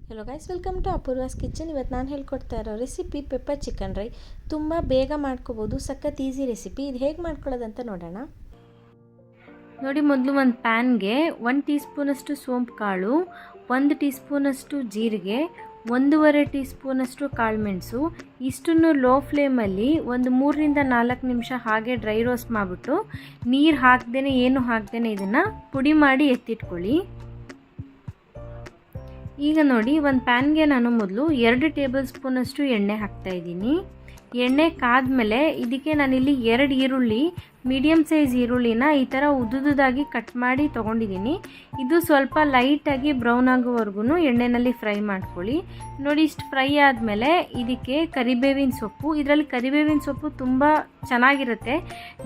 Hello guys, welcome to Apoorva's kitchen. ಇವತ್ತು ನಾನು ಹೇಳ್ಕೊಡ್ತಾ ಇರೋ ರೆಸಿಪಿ ಪೆಪ್ಪರ್ ಚಿಕನ್ ಡ್ರೈ. ತುಂಬ ಬೇಗ ಮಾಡ್ಕೋಬೋದು, ಸಖತ್ ಈಸಿ ರೆಸಿಪಿ. ಇದು ಹೇಗೆ ಮಾಡ್ಕೊಳ್ಳೋದಂತ ನೋಡೋಣ. ನೋಡಿ, ಮೊದಲು ಒಂದು ಪ್ಯಾನ್ಗೆ 1 ಟೀ ಸ್ಪೂನಷ್ಟು ಸೋಂಪು ಕಾಳು, 1 ಟೀ ಸ್ಪೂನಷ್ಟು ಜೀರಿಗೆ, 1.5 ಟೀ ಸ್ಪೂನಷ್ಟು ಕಾಳುಮೆಣಸು ಇಷ್ಟನ್ನು ಲೋ ಫ್ಲೇಮಲ್ಲಿ ಒಂದು 3ರಿಂದ 4 ನಿಮಿಷ ಹಾಗೆ ಡ್ರೈ ರೋಸ್ಟ್ ಮಾಡಿಬಿಟ್ಟು ನೀರು ಹಾಕ್ದೇನೆ ಏನು ಹಾಕ್ದೇನೆ ಇದನ್ನು ಪುಡಿ ಮಾಡಿ ಎತ್ತಿಟ್ಕೊಳ್ಳಿ. ಈಗ ನೋಡಿ, ಒಂದು ಪ್ಯಾನ್ಗೆ ನಾನು ಮೊದಲು 2 ಟೇಬಲ್ ಸ್ಪೂನಷ್ಟು ಎಣ್ಣೆ ಹಾಕ್ತಾಯಿದ್ದೀನಿ. ಎಣ್ಣೆ ಕಾದ್ಮೇಲೆ ಇದಕ್ಕೆ ನಾನಿಲ್ಲಿ 2 ಈರುಳ್ಳಿ, ಮೀಡಿಯಮ್ ಸೈಜ್ ಈರುಳ್ಳಿನ ಈ ಥರ ಉದ್ದುದಾಗಿ ಕಟ್ ಮಾಡಿ ತೊಗೊಂಡಿದ್ದೀನಿ. ಇದು ಸ್ವಲ್ಪ ಲೈಟಾಗಿ ಬ್ರೌನ್ ಆಗೋವರೆಗೂ ಎಣ್ಣೆಯಲ್ಲಿ ಫ್ರೈ ಮಾಡ್ಕೊಳ್ಳಿ. ನೋಡಿ, ಇಷ್ಟು ಫ್ರೈ ಆದಮೇಲೆ ಇದಕ್ಕೆ ಕರಿಬೇವಿನ ಸೊಪ್ಪು, ಇದರಲ್ಲಿ ಕರಿಬೇವಿನ ಸೊಪ್ಪು ತುಂಬ ಚೆನ್ನಾಗಿರುತ್ತೆ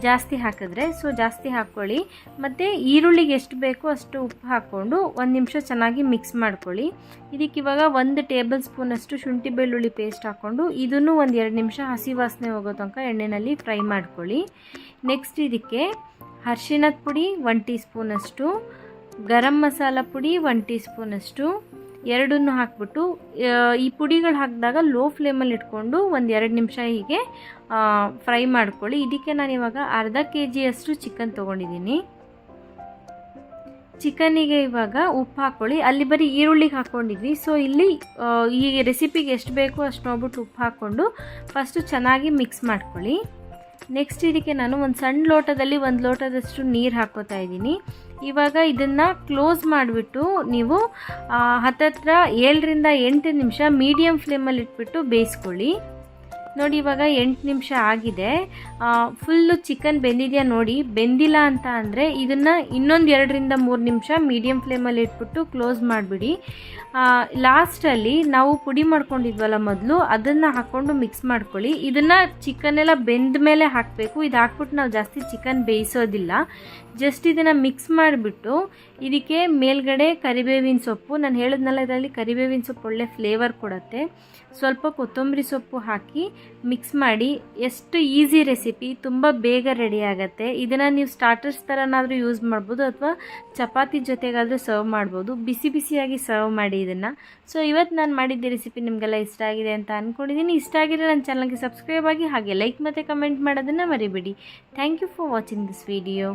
ಜಾಸ್ತಿ ಹಾಕಿದ್ರೆ, ಸೊ ಜಾಸ್ತಿ ಹಾಕ್ಕೊಳ್ಳಿ. ಮತ್ತು ಈರುಳ್ಳಿಗೆ ಎಷ್ಟು ಬೇಕೋ ಅಷ್ಟು ಉಪ್ಪು ಹಾಕ್ಕೊಂಡು 1 ನಿಮಿಷ ಚೆನ್ನಾಗಿ ಮಿಕ್ಸ್ ಮಾಡ್ಕೊಳ್ಳಿ. ಇದಕ್ಕೆ ಇವಾಗ 1 ಟೇಬಲ್ ಸ್ಪೂನಷ್ಟು ಶುಂಠಿ ಬೆಳ್ಳುಳ್ಳಿ ಪೇಸ್ಟ್ ಹಾಕ್ಕೊಂಡು ಇದನ್ನು 1-2 ನಿಮಿಷ ಹಸಿ ವಾಸನೆ ಹೋಗೋ ತನಕ ಎಣ್ಣೆಯಲ್ಲಿ ಫ್ರೈ ಮಾಡ್ಕೊಳ್ಳಿ. ನೆಕ್ಸ್ಟ್ ಇದಕ್ಕೆ ಅರಿಶಿಣದ ಪುಡಿ 1 ಟೀ ಸ್ಪೂನಷ್ಟು, ಗರಂ ಮಸಾಲ ಪುಡಿ 1 ಟೀ ಸ್ಪೂನಷ್ಟು ಎರಡನ್ನೂ ಹಾಕ್ಬಿಟ್ಟು ಈ ಪುಡಿಗಳು ಹಾಕಿದಾಗ ಲೋ ಫ್ಲೇಮಲ್ಲಿ ಇಟ್ಕೊಂಡು 1-2 ನಿಮಿಷ ಹೀಗೆ ಫ್ರೈ ಮಾಡ್ಕೊಳ್ಳಿ. ಇದಕ್ಕೆ ನಾನಿವಾಗ ಅರ್ಧ kg ಚಿಕನ್ ತೊಗೊಂಡಿದ್ದೀನಿ. ಚಿಕನಿಗೆ ಇವಾಗ ಉಪ್ಪು ಹಾಕ್ಕೊಳ್ಳಿ. ಅಲ್ಲಿ ಬರೀ ಈರುಳ್ಳಿಗೆ ಹಾಕ್ಕೊಂಡಿದ್ವಿ, ಸೊ ಇಲ್ಲಿ ಈ ರೆಸಿಪಿಗೆ ಎಷ್ಟು ಬೇಕೋ ಅಷ್ಟು ನೋಡ್ಬಿಟ್ಟು ಉಪ್ಪು ಹಾಕ್ಕೊಂಡು ಫಸ್ಟು ಚೆನ್ನಾಗಿ ಮಿಕ್ಸ್ ಮಾಡ್ಕೊಳ್ಳಿ. ನೆಕ್ಸ್ಟ್ ಇದಕ್ಕೆ ನಾನು ಒಂದು ಸಣ್ಣ ಲೋಟದಲ್ಲಿ 1 ಲೋಟದಷ್ಟು ನೀರು ಹಾಕ್ಕೋತಾ ಇದ್ದೀನಿ. ಇವಾಗ ಇದನ್ನು ಕ್ಲೋಸ್ ಮಾಡಿಬಿಟ್ಟು ನೀವು ಹತ್ತತ್ರ 7ರಿಂದ 8 ನಿಮಿಷ ಮೀಡಿಯಮ್ ಫ್ಲೇಮಲ್ಲಿ ಇಟ್ಬಿಟ್ಟು ಬೇಯಿಸ್ಕೊಳ್ಳಿ. ನೋಡಿ, ಇವಾಗ 8 ನಿಮಿಷ ಆಗಿದೆ. ಫುಲ್ಲು ಚಿಕನ್ ಬೆಂದಿದೆಯಾ ನೋಡಿ. ಬೆಂದಿಲ್ಲ ಅಂತ ಅಂದರೆ ಇದನ್ನು ಇನ್ನೊಂದು 2ರಿಂದ 3 ನಿಮಿಷ ಮೀಡಿಯಮ್ ಫ್ಲೇಮಲ್ಲಿ ಇಟ್ಬಿಟ್ಟು ಕ್ಲೋಸ್ ಮಾಡಿಬಿಡಿ. ಲಾಸ್ಟಲ್ಲಿ ನಾವು ಪುಡಿ ಮಾಡ್ಕೊಂಡಿದ್ವಲ್ಲ ಮೊದಲು, ಅದನ್ನು ಹಾಕ್ಕೊಂಡು ಮಿಕ್ಸ್ ಮಾಡ್ಕೊಳ್ಳಿ. ಇದನ್ನು ಚಿಕನ್ನೆಲ್ಲ ಬೆಂದ ಮೇಲೆ ಹಾಕಬೇಕು. ಇದು ಹಾಕ್ಬಿಟ್ಟು ನಾವು ಜಾಸ್ತಿ ಚಿಕನ್ ಬೇಯಿಸೋದಿಲ್ಲ. ಜಸ್ಟ್ ಇದನ್ನು ಮಿಕ್ಸ್ ಮಾಡಿಬಿಟ್ಟು ಇದಕ್ಕೆ ಮೇಲ್ಗಡೆ ಕರಿಬೇವಿನ ಸೊಪ್ಪು, ನಾನು ಹೇಳಿದ್ನಲ್ಲ ಇದರಲ್ಲಿ ಕರಿಬೇವಿನ ಸೊಪ್ಪು ಒಳ್ಳೆ ಫ್ಲೇವರ್ ಕೊಡುತ್ತೆ, ಸ್ವಲ್ಪ ಕೊತ್ತಂಬರಿ ಸೊಪ್ಪು ಹಾಕಿ ಮಿಕ್ಸ್ ಮಾಡಿ. ಎಷ್ಟು ಈಸಿ ರೆಸಿಪಿ, ತುಂಬ ಬೇಗ ರೆಡಿ ಆಗುತ್ತೆ. ಇದನ್ನು ನೀವು ಸ್ಟಾರ್ಟರ್ಸ್ ಥರನಾದರೂ ಯೂಸ್ ಮಾಡ್ಬೋದು ಅಥವಾ ಚಪಾತಿ ಜೊತೆಗಾದರೂ ಸರ್ವ್ ಮಾಡ್ಬೋದು. ಬಿಸಿ ಬಿಸಿಯಾಗಿ ಸರ್ವ್ ಮಾಡಿ ಇದನ್ನು. ಸೊ ಇವತ್ತು ನಾನು ಮಾಡಿದ್ದ ರೆಸಿಪಿ ನಿಮಗೆಲ್ಲ ಇಷ್ಟ ಆಗಿದೆ ಅಂತ ಅಂದ್ಕೊಂಡಿದ್ದೀನಿ. ಇಷ್ಟ ಆಗಿದ್ರೆ ನನ್ನ ಚಾನಲ್ಗೆ ಸಬ್ಸ್ಕ್ರೈಬ್ ಆಗಿ, ಹಾಗೆ ಲೈಕ್ ಮತ್ತು ಕಮೆಂಟ್ ಮಾಡೋದನ್ನು ಮರಿಬೇಡಿ. Thank you for watching this video.